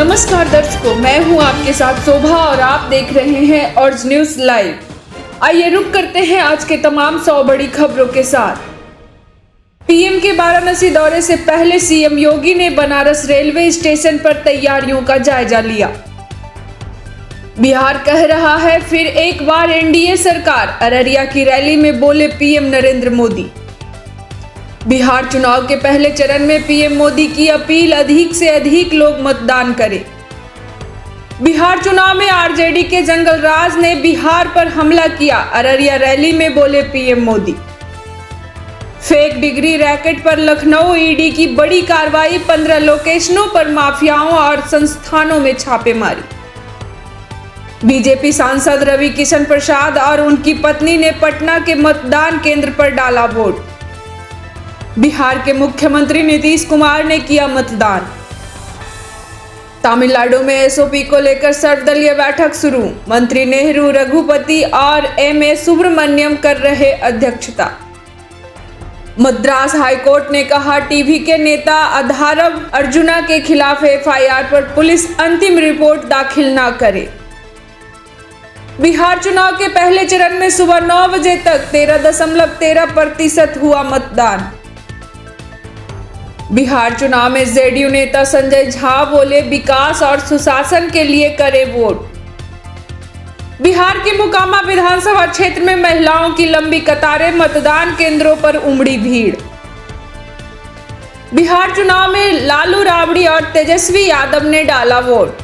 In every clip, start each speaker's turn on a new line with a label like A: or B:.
A: नमस्कार दर्शकों, मैं हूं आपके साथ शोभा और आप देख रहे हैं ऑर्ज न्यूज लाइव। आइए रुक करते हैं आज के तमाम 100 बड़ी खबरों के साथ। पीएम के वाराणसी दौरे से पहले सीएम योगी ने बनारस रेलवे स्टेशन पर तैयारियों का जायजा लिया। बिहार कह रहा है फिर एक बार एनडीए सरकार, अररिया की रैली में बोले पीएम नरेंद्र मोदी। बिहार चुनाव के पहले चरण में पीएम मोदी की अपील, अधिक से अधिक लोग मतदान करें। बिहार चुनाव में आरजेडी के जंगलराज ने बिहार पर हमला किया, अररिया रैली में बोले PM Modi. Fake degree racket पर लखनऊ ईडी की बड़ी कार्रवाई, 15 लोकेशनों पर माफियाओं और संस्थानों में छापेमारी। बीजेपी सांसद रवि किशन प्रसाद और उनकी पत्नी ने पटना के मतदान केंद्र पर डाला वोट। बिहार के मुख्यमंत्री नीतीश कुमार ने किया मतदान। तमिलनाडु में एसओपी को लेकर सर्वदलीय बैठक शुरू, मंत्री नेहरू, रघुपति और एमए सुब्रमण्यम कर रहे अध्यक्षता। मद्रास हाईकोर्ट ने कहा टीवी के नेता अधारव अर्जुना के खिलाफ एफआईआर पर पुलिस अंतिम रिपोर्ट दाखिल न करे। बिहार चुनाव के पहले चरण में सुबह 9 बजे तक 13.13% हुआ मतदान। बिहार चुनाव में जेडीयू नेता संजय झा बोले विकास और सुशासन के लिए करे वोट। बिहार के मोकामा विधानसभा क्षेत्र में महिलाओं की लंबी कतारें, मतदान केंद्रों पर उमड़ी भीड़। बिहार चुनाव में लालू राबड़ी और तेजस्वी यादव ने डाला वोट।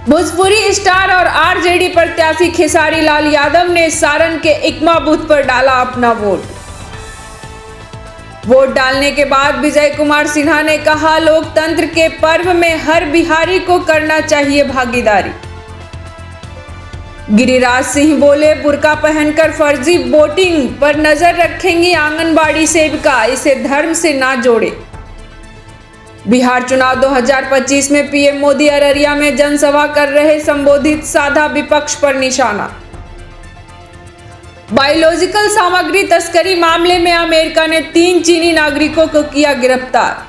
A: भोजपुरी स्टार और आरजेडी प्रत्याशी खेसारी लाल यादव ने सारण के इकमा बूथ पर डाला अपना वोट। वोट डालने के बाद विजय कुमार सिन्हा ने कहा लोकतंत्र के पर्व में हर बिहारी को करना चाहिए भागीदारी। गिरिराज सिंह बोले बुर्का पहनकर फर्जी वोटिंग पर नजर रखेंगी आंगनबाड़ी सेविका, इसे धर्म से ना जोड़े। बिहार चुनाव 2025 में पीएम मोदी अररिया में जनसभा कर रहे, संबोधित साधा विपक्ष पर निशाना। बायोलॉजिकल सामग्री तस्करी मामले में अमेरिका ने 3 चीनी नागरिकों को किया गिरफ्तार।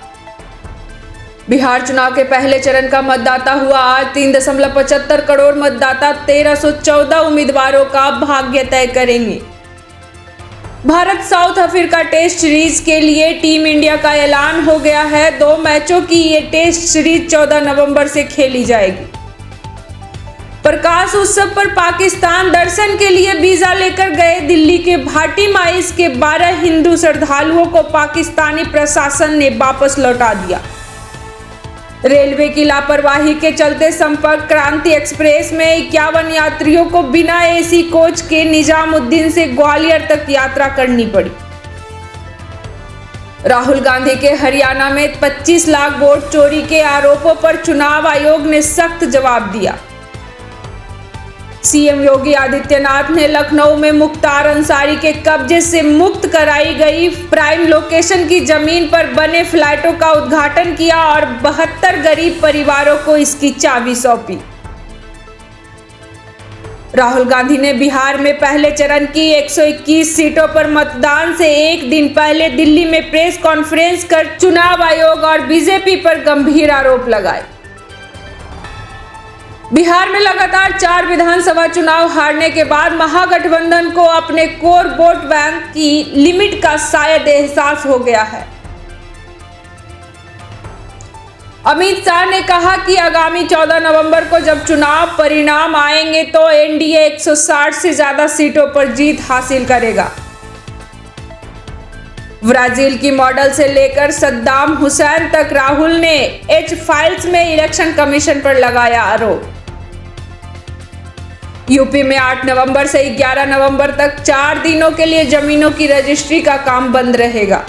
A: बिहार चुनाव के पहले चरण का मतदाता हुआ आज, 3.75 करोड़ मतदाता 1314 उम्मीदवारों का भाग्य तय करेंगे। Bharat South Africa test series के लिए टीम इंडिया का ऐलान हो गया है। 2 मैचों की ये टेस्ट सीरीज 14 नवंबर से खेली जाएगी। प्रकाश उत्सव पर पाकिस्तान दर्शन के लिए वीजा लेकर गए दिल्ली के भाटी माइस के 12 हिंदू श्रद्धालुओं को पाकिस्तानी प्रशासन ने वापस लौटा दिया। रेलवे की लापरवाही के चलते संपर्क क्रांति एक्सप्रेस में 51 यात्रियों को बिना एसी कोच के निजामुद्दीन से ग्वालियर तक यात्रा करनी पड़ी। राहुल गांधी के हरियाणा में 25 लाख वोट चोरी के आरोपों पर चुनाव आयोग ने सख्त जवाब दिया। सीएम योगी आदित्यनाथ ने लखनऊ में मुख्तार अंसारी के कब्जे से मुक्त कराई गई प्राइम लोकेशन की जमीन पर बने फ्लैटों का उद्घाटन किया और 72 गरीब परिवारों को इसकी चाबी सौंपी। राहुल गांधी ने बिहार में पहले चरण की 121 सीटों पर मतदान से एक दिन पहले दिल्ली में प्रेस कॉन्फ्रेंस कर चुनाव आयोग और बीजेपी पर गंभीर आरोप लगाए। बिहार में लगातार 4 विधानसभा चुनाव हारने के बाद महागठबंधन को अपने कोर वोट बैंक की लिमिट का शायद एहसास हो गया है। अमित शाह ने कहा कि आगामी 14 नवंबर को जब चुनाव परिणाम आएंगे तो एनडीए 160 से ज्यादा सीटों पर जीत हासिल करेगा। ब्राजील की मॉडल से लेकर सद्दाम हुसैन तक राहुल ने एच फाइल्स में इलेक्शन कमीशन पर लगाया आरोप। यूपी में 8 नवंबर से 11 नवंबर तक 4 दिनों के लिए जमीनों की रजिस्ट्री का काम बंद रहेगा।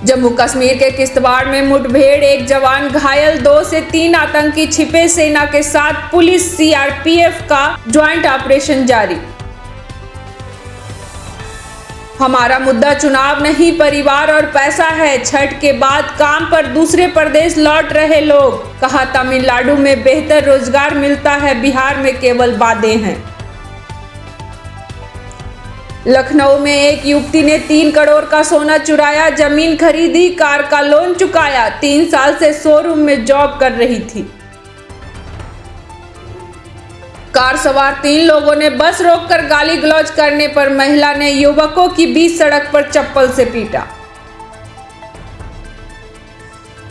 A: जम्मू कश्मीर के किश्तवाड़ में मुठभेड़, 1 जवान घायल, 2 से 3 आतंकी छिपे, सेना के साथ पुलिस सीआरपीएफ का ज्वाइंट ऑपरेशन जारी। हमारा मुद्दा चुनाव नहीं, परिवार और पैसा है। छठ के बाद काम पर दूसरे प्रदेश लौट रहे लोग, कहा तमिलनाडु में बेहतर रोजगार मिलता है, बिहार में केवल वादे हैं। लखनऊ में एक युवती ने 3 करोड़ का सोना चुराया, जमीन खरीदी, कार का लोन चुकाया। 3 साल से शोरूम में जॉब कर रही थी। कार सवार 3 लोगों ने बस रोककर गाली गलौज करने पर महिला ने युवकों की बीच सड़क पर चप्पल से पीटा।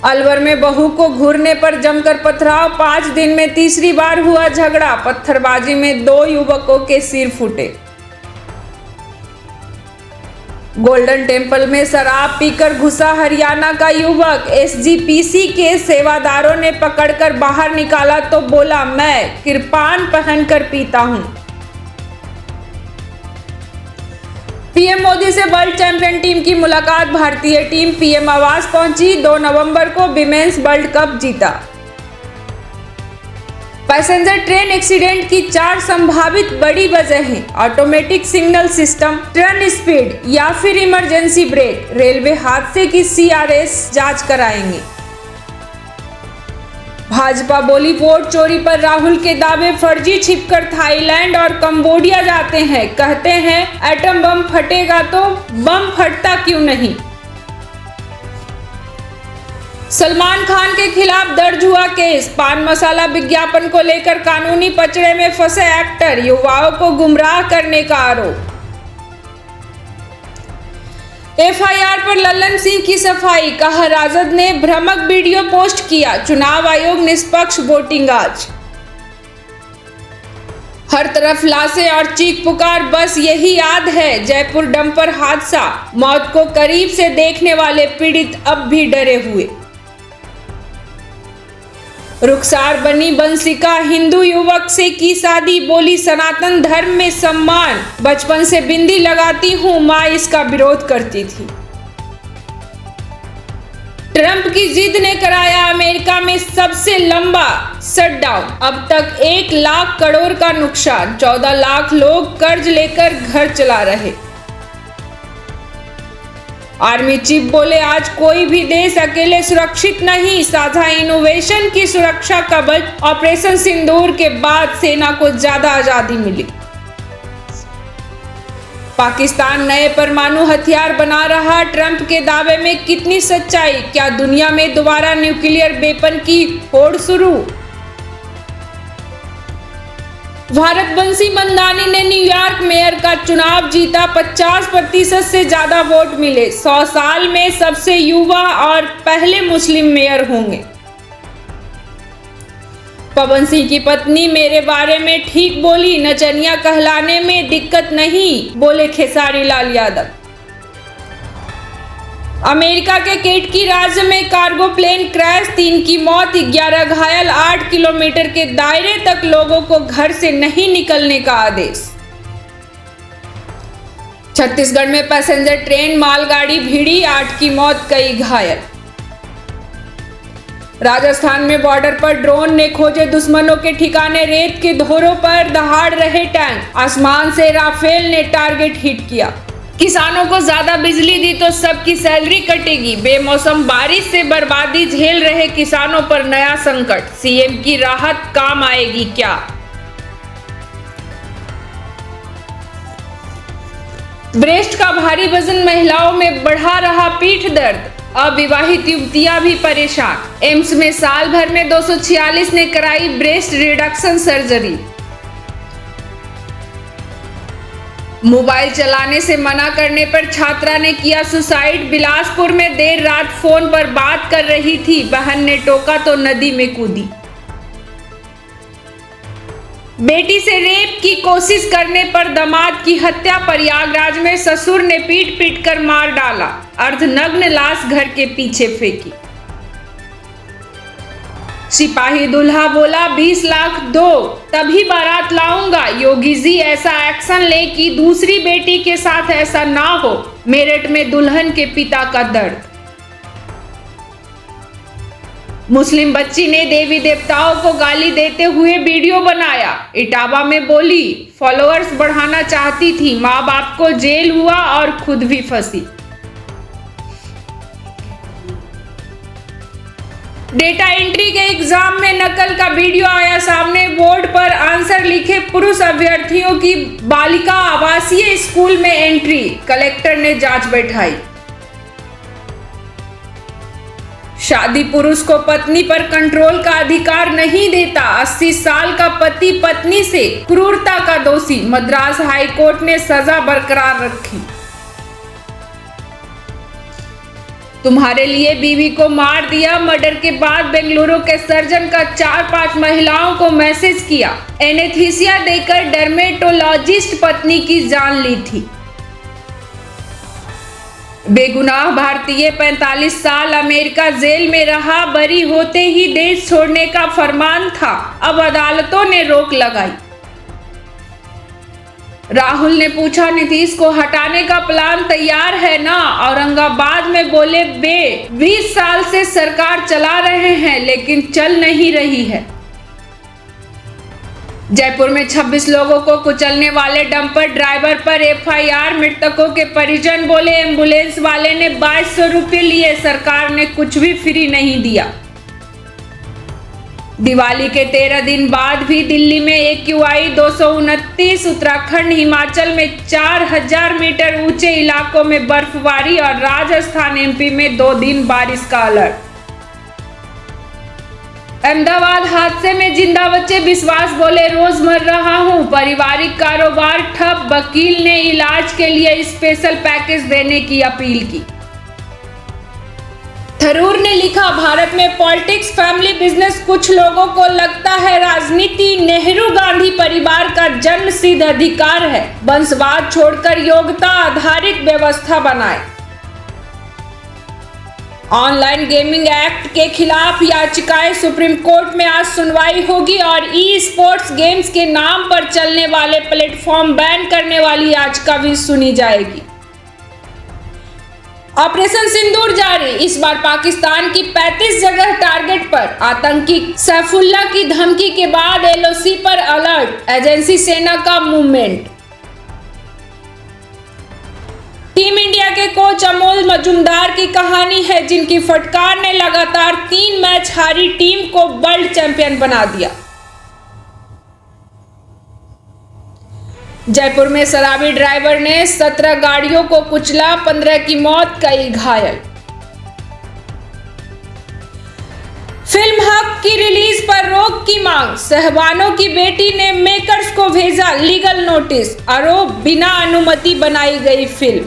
A: अलवर में बहू को घूरने पर जमकर पथराव, 5 दिन में तीसरी बार हुआ झगड़ा। पत्थरबाजी में 2 युवकों के सिर फूटे। गोल्डन टेम्पल में शराब पीकर घुसा हरियाणा का युवक, एसजीपीसी के सेवादारों ने पकड़कर बाहर निकाला तो बोला, मैं किरपान पहनकर पीता हूं। पीएम मोदी से वर्ल्ड चैंपियन टीम की मुलाकात, भारतीय टीम पीएम आवास पहुंची। 2 नवंबर को विमेंस वर्ल्ड कप जीता। पैसेंजर ट्रेन एक्सीडेंट की 4 संभावित बड़ी वजहें, automatic signal system, turn speed या फिर इमरजेंसी ब्रेक। रेलवे हादसे की सीआरएस जांच कराएंगे। भाजपा बोली, वोट चोरी पर राहुल के दावे फर्जी, छिपकर थाईलैंड और कंबोडिया जाते हैं। कहते हैं एटम बम फटेगा तो बम फटता क्यों नहीं। सलमान खान के खिलाफ दर्ज हुआ केस, पान मसाला विज्ञापन को लेकर कानूनी पचड़े में फंसे एक्टर, युवाओं को गुमराह करने का आरोप। एफआईआर पर लल्लन सिंह की सफाई, कहा राजद ने भ्रामक वीडियो पोस्ट किया। चुनाव आयोग निष्पक्ष वोटिंग आज। हर तरफ लाशें और चीख पुकार, बस यही याद है। जयपुर डंपर हादसा, मौत को करीब से देखने वाले पीड़ित अब भी डरे हुए। रुखसार बनी बंसिका, हिंदू युवक से की शादी, बोली सनातन धर्म में सम्मान। बचपन से बिंदी लगाती हूं, मां इसका विरोध करती थी। ट्रंप की जिद ने कराया अमेरिका में सबसे लंबा शटडाउन, अब तक 1 लाख करोड़ का नुकसान। 14 लाख लोग कर्ज लेकर घर चला रहे। आर्मी चीफ बोले, आज कोई भी देश अकेले सुरक्षित नहीं। साझा इनोवेशन की सुरक्षा कवच, ऑपरेशन सिंदूर के बाद सेना को ज्यादा आजादी मिली। पाकिस्तान नए परमाणु हथियार बना रहा, ट्रंप के दावे में कितनी सच्चाई। क्या दुनिया में दोबारा न्यूक्लियर वेपन की होड़ शुरू। भारतवंशी मंदानी ने न्यूयॉर्क मेयर का चुनाव जीता, 50% से ज्यादा वोट मिले। 100 साल में सबसे युवा और पहले मुस्लिम मेयर होंगे। पवन सिंह की पत्नी मेरे बारे में ठीक बोली, नचनिया कहलाने में दिक्कत नहीं, बोले खेसारी लाल यादव। अमेरिका के केंटकी राज्य में कार्गो प्लेन क्रैश, 3 की मौत, 11 घायल। 8 किलोमीटर के दायरे तक लोगों को घर से नहीं निकलने का आदेश। छत्तीसगढ़ में पैसेंजर ट्रेन मालगाड़ी भिड़ी, 8 की मौत, कई घायल। राजस्थान में बॉर्डर पर ड्रोन ने खोजे दुश्मनों के ठिकाने, रेत के धोरों पर दहाड़ रहे टैंक। आसमान से राफेल ने टारगेट हिट किया। किसानों को ज्यादा बिजली दी तो सबकी सैलरी कटेगी, बेमौसम बारिश से बर्बादी झेल रहे किसानों पर नया संकट। सीएम की राहत काम आएगी क्या। ब्रेस्ट का भारी वजन महिलाओं में बढ़ा रहा पीठ दर्द, अविवाहित युवतियां भी परेशान। एम्स में साल भर में 246 ने कराई ब्रेस्ट रिडक्शन सर्जरी। मोबाइल चलाने से मना करने पर छात्रा ने किया सुसाइड, बिलासपुर में देर रात फोन पर बात कर रही थी, बहन ने टोका तो नदी में कूदी। बेटी से रेप की कोशिश करने पर दामाद की हत्या, प्रयागराज में ससुर ने पीट पीट कर मार डाला, अर्धनग्न लाश घर के पीछे फेंकी। सिपाही दूल्हा बोला 20 लाख दो तभी बारात लाऊंगा, योगी जी ऐसा एक्शन ले कि दूसरी बेटी के साथ ऐसा ना हो। मेरठ में दुल्हन के पिता का दर्द। मुस्लिम बच्ची ने देवी देवताओं को गाली देते हुए वीडियो बनाया, इटावा में बोली फॉलोअर्स बढ़ाना चाहती थी, माँ बाप को जेल हुआ और खुद भी फंसी। डेटा एंट्री के एग्जाम में नकल का वीडियो आया सामने, बोर्ड पर आंसर लिखे पुरुष अभ्यर्थियों की बालिका आवासीय स्कूल में एंट्री, कलेक्टर ने जांच बैठाई। शादी पुरुष को पत्नी पर कंट्रोल का अधिकार नहीं देता, 80 साल का पति पत्नी से क्रूरता का दोषी, मद्रास हाई कोर्ट ने सजा बरकरार रखी। तुम्हारे लिए बीवी को मार दिया, मर्डर के बाद बेंगलुरु के सर्जन का 4-5 महिलाओं को मैसेज किया, एनेस्थीसिया देकर डर्मेटोलॉजिस्ट पत्नी की जान ली थी। बेगुनाह भारतीय 45 साल अमेरिका जेल में रहा, बरी होते ही देश छोड़ने का फरमान था, अब अदालतों ने रोक लगाई। राहुल ने पूछा, नीतीश को हटाने का प्लान तैयार है ना? औरंगाबाद में बोले, वे 20 साल से सरकार चला रहे हैं लेकिन चल नहीं रही है। जयपुर में 26 लोगों को कुचलने वाले डंपर ड्राइवर पर एफआईआर, मृतकों के परिजन बोले एम्बुलेंस वाले ने 2200 रुपये लिए, सरकार ने कुछ भी फ्री नहीं दिया। दिवाली के 13 दिन बाद भी दिल्ली में AQI 229, उत्तराखंड हिमाचल में 4000 मीटर ऊंचे इलाकों में बर्फबारी और राजस्थान MP में 2 दिन बारिश का अलर्ट। अहमदाबाद हादसे में जिंदा बचे विश्वास, बोले रोज मर रहा हूं, पारिवारिक कारोबार ठप, वकील ने इलाज के लिए स्पेशल पैकेज देने की अपील की। थरूर ने लिखा, भारत में पॉलिटिक्स फैमिली बिजनेस कुछ लोगों को लगता है राजनीति नेहरू गांधी परिवार का जन्मसिद्ध अधिकार है, वंशवाद छोड़कर योग्यता आधारित व्यवस्था बनाए। ऑनलाइन गेमिंग एक्ट के खिलाफ याचिकाएं, सुप्रीम कोर्ट में आज सुनवाई होगी और ई स्पोर्ट्स गेम्स के नाम पर चलने वाले प्लेटफॉर्म बैन करने वाली याचिका भी सुनी जाएगी। ऑपरेशन सिंदूर जारी, इस बार पाकिस्तान की 35 जगह टारगेट पर, आतंकी सैफुल्ला की धमकी के बाद LOC पर अलर्ट, एजेंसी सेना का मूवमेंट। टीम इंडिया के कोच अमोल मजूमदार की कहानी है, जिनकी फटकार ने लगातार 3 मैच हारी टीम को वर्ल्ड चैंपियन बना दिया। जयपुर में शराबी ड्राइवर ने 17 गाड़ियों को कुचला, 15 की मौत, कई घायल। फिल्म हक की रिलीज पर रोक की मांग, सहवानों की बेटी ने मेकर्स को भेजा लीगल नोटिस, आरोप बिना अनुमति बनाई गई फिल्म।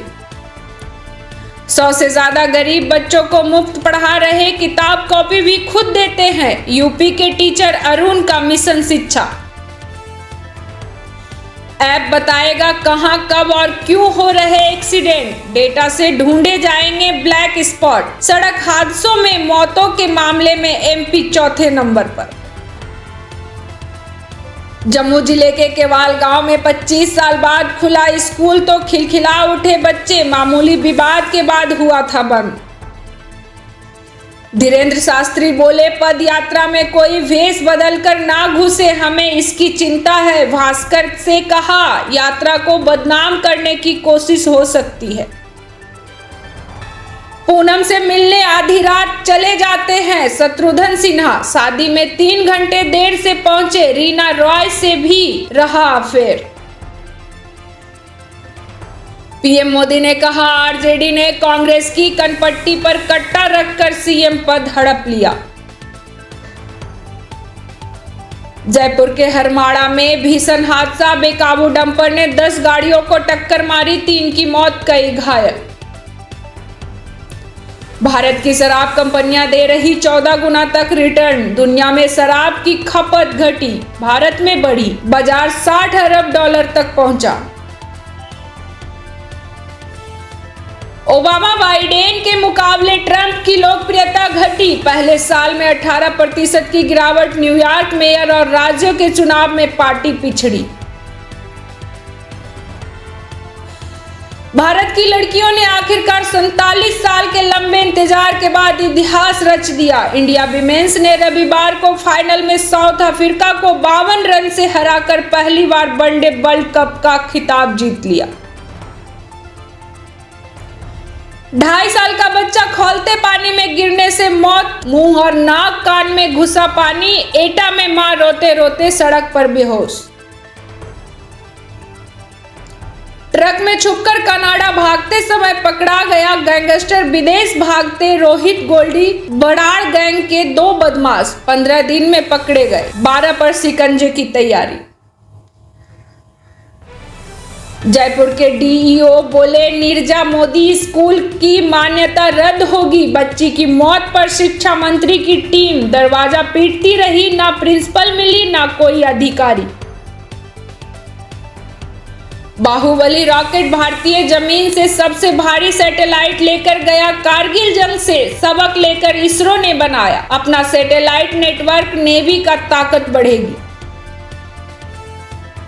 A: 100 से ज्यादा गरीब बच्चों को मुफ्त पढ़ा रहे, किताब कॉपी भी खुद देते हैं, यूपी के टीचर अरुण का मिशन शिक्षा। ऐप बताएगा कहां, कब और क्यों हो रहे एक्सीडेंट, डेटा से ढूंढे जाएंगे ब्लैक स्पॉट। सड़क हादसों में मौतों के मामले में MP चौथे नंबर पर। जम्मू जिले के केवाल गांव में 25 साल बाद खुला स्कूल तो खिलखिला उठे बच्चे, मामूली विवाद के बाद हुआ था बंद। धीरेन्द्र शास्त्री बोले, पद यात्रा में कोई भेष बदलकर ना घुसे, हमें इसकी चिंता है। भास्कर से कहा, यात्रा को बदनाम करने की कोशिश हो सकती है। पूनम से मिलने आधी रात चले जाते हैं, शत्रुघ्न सिन्हा, शादी में 3 घंटे देर से पहुंचे, रीना रॉय से भी रहा अफेयर। पीएम मोदी ने कहा, आरजेडी ने कांग्रेस की कनपट्टी पर कट्टा रखकर सीएम पद हड़प लिया। जयपुर के हरमाड़ा में भीषण हादसा, बेकाबू डंपर ने 10 गाड़ियों को टक्कर मारी, 3 की मौत, कई घायल। भारत की शराब कंपनियां दे रही 14 गुना तक रिटर्न, दुनिया में शराब की खपत घटी, भारत में बढ़ी, बाजार $60 अरब तक पहुंचा। ओबामा बाइडेन के मुकाबले ट्रंप की लोकप्रियता घटी, पहले साल में 18% की गिरावट, न्यूयॉर्क मेयर और राज्यों के चुनाव में पार्टी पिछड़ी। भारत की लड़कियों ने आखिरकार 47 साल के लंबे इंतजार के बाद इतिहास रच दिया, इंडिया विमेंस ने रविवार को फाइनल में साउथ अफ्रीका को 52 रन से हराकर पहली बार वनडे वर्ल्ड कप का खिताब जीत लिया। 2.5 साल का बच्चा खौलते पानी में गिरने से मौत, मुंह और नाक कान में घुसा पानी, एटा में मां रोते रोते सड़क पर बेहोश। ट्रक में छुपकर कनाडा भागते समय पकड़ा गया गैंगस्टर। विदेश भागते रोहित गोल्डी बड़ाड़ गैंग के 2 बदमाश 15 दिन में पकड़े गए, 12 पर शिकंजे की तैयारी। जयपुर के डीईओ बोले नीरजा मोदी स्कूल की मान्यता रद्द होगी। बच्ची की मौत पर शिक्षा मंत्री की टीम दरवाजा पीटती रही, ना प्रिंसिपल मिली ना कोई अधिकारी। बाहुबली रॉकेट भारतीय जमीन से सबसे भारी सैटेलाइट लेकर गया। कारगिल जंग से सबक लेकर इसरो ने बनाया अपना सैटेलाइट नेटवर्क, नेवी का ताकत बढ़ेगी।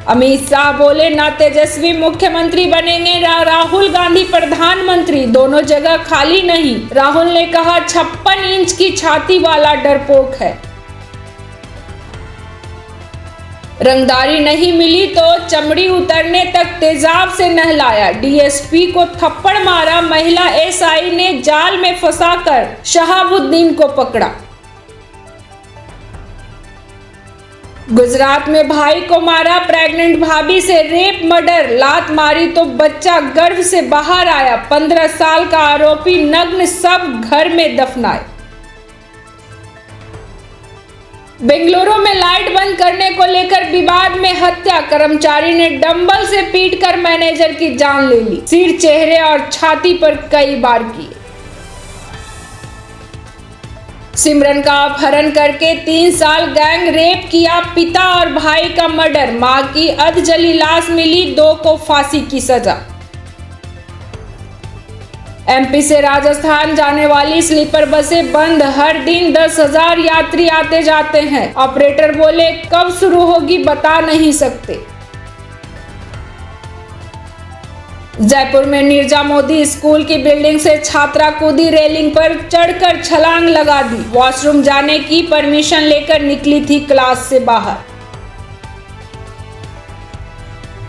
A: अमित शाह बोले ना तेजस्वी मुख्यमंत्री बनेंगे ना राहुल गांधी प्रधानमंत्री, दोनों जगह खाली नहीं। राहुल ने कहा 56 इंच की छाती वाला डरपोक है। रंगदारी नहीं मिली तो चमड़ी उतरने तक तेजाब से नहलाया। डीएसपी को थप्पड़ मारा, महिला एसआई ने जाल में फंसाकर शहाबुद्दीन को पकड़ा। गुजरात में भाई को मारा, प्रेग्नेंट भाभी से रेप मर्डर, लात मारी तो बच्चा गर्भ से बाहर आया। 15 साल का आरोपी नग्न सब घर में दफनाए। बेंगलुरु में लाइट बंद करने को लेकर विवाद में हत्या, कर्मचारी ने डंबल से पीटकर मैनेजर की जान ले ली। सिर, चेहरे और छाती पर कई बार किए। सिमरन का अपहरण करके 3 साल गैंग रेप किया, पिता और भाई का मर्डर, मां की अधजली लाश मिली, 2 को फांसी की सजा। एमपी से राजस्थान जाने वाली स्लीपर बसें बंद, हर दिन 10,000 यात्री आते जाते हैं। ऑपरेटर बोले कब शुरू होगी बता नहीं सकते। जयपुर में नीरजा मोदी स्कूल की बिल्डिंग से छात्रा कूदी, रेलिंग पर चढ़कर छलांग लगा दी। वॉशरूम जाने की परमिशन लेकर निकली थी क्लास से बाहर।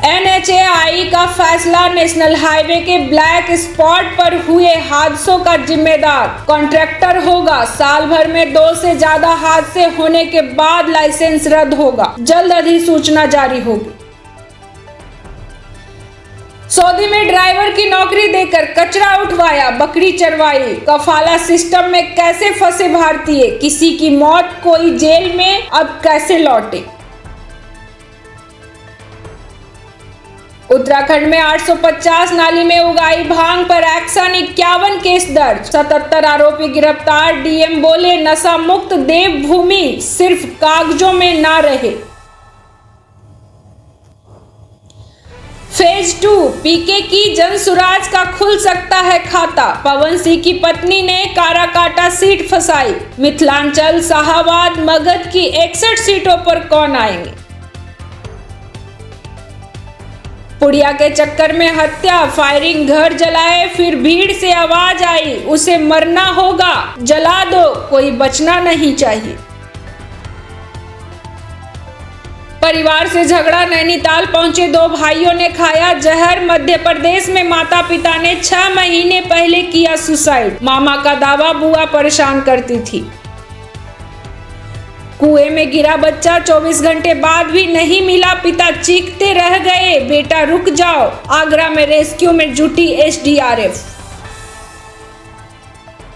A: NHAI का फैसला, नेशनल हाईवे के ब्लैक स्पॉट पर हुए हादसों का जिम्मेदार कॉन्ट्रैक्टर होगा। साल भर में 2 से ज्यादा हादसे होने के बाद लाइसेंस रद्द होगा, जल्द अधिसूचना जारी होगी। सऊदी में ड्राइवर की नौकरी देकर कचरा उठवाया, बकरी चरवाई। कफाला सिस्टम में कैसे फंसे भारतीय, किसी की मौत कोई जेल में, अब कैसे लौटे। उत्तराखंड में 850 नाली में उगाई भांग पर एक्शन, 51 केस दर्ज, 77 आरोपी गिरफ्तार। डीएम बोले नशा मुक्त देवभूमि सिर्फ कागजों में ना रहे। फेज 2 पीके की जनसुराज का खुल सकता है खाता। पवन सिंह की पत्नी ने काराकाटा सीट फंसाई। मिथिलांचल, शाहाबाद, मगध की 61 सीटों पर कौन आएंगे। पुड़िया के चक्कर में हत्या, फायरिंग, घर जलाए, फिर भीड़ से आवाज आई उसे मरना होगा, जला दो, कोई बचना नहीं चाहिए। परिवार से झगड़ा, नैनीताल पहुंचे 2 भाइयों ने खाया जहर। मध्य प्रदेश में माता पिता ने 6 महीने पहले किया सुसाइड। मामा का दावा, बुआ परेशान करती थी। कुएं में गिरा बच्चा, 24 घंटे बाद भी नहीं मिला, पिता चीखते रह गए, बेटा रुक जाओ। आगरा में रेस्क्यू में जुटी एसडीआरएफ।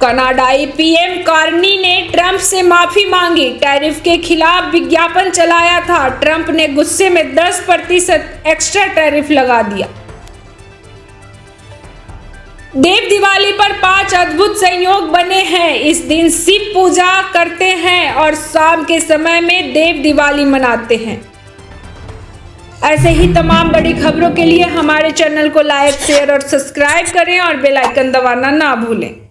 A: कनाडाई पीएम कार्नी ने ट्रंप से माफी मांगी, टैरिफ के खिलाफ विज्ञापन चलाया था। ट्रंप ने गुस्से में 10% एक्स्ट्रा टैरिफ लगा दिया। देव दिवाली पर 5 अद्भुत संयोग बने हैं। इस दिन शिव पूजा करते हैं और शाम के समय में देव दिवाली मनाते हैं। ऐसे ही तमाम बड़ी खबरों के लिए हमारे चैनल को लाइक, शेयर और सब्सक्राइब करें और बेल आइकन दबाना ना भूलें।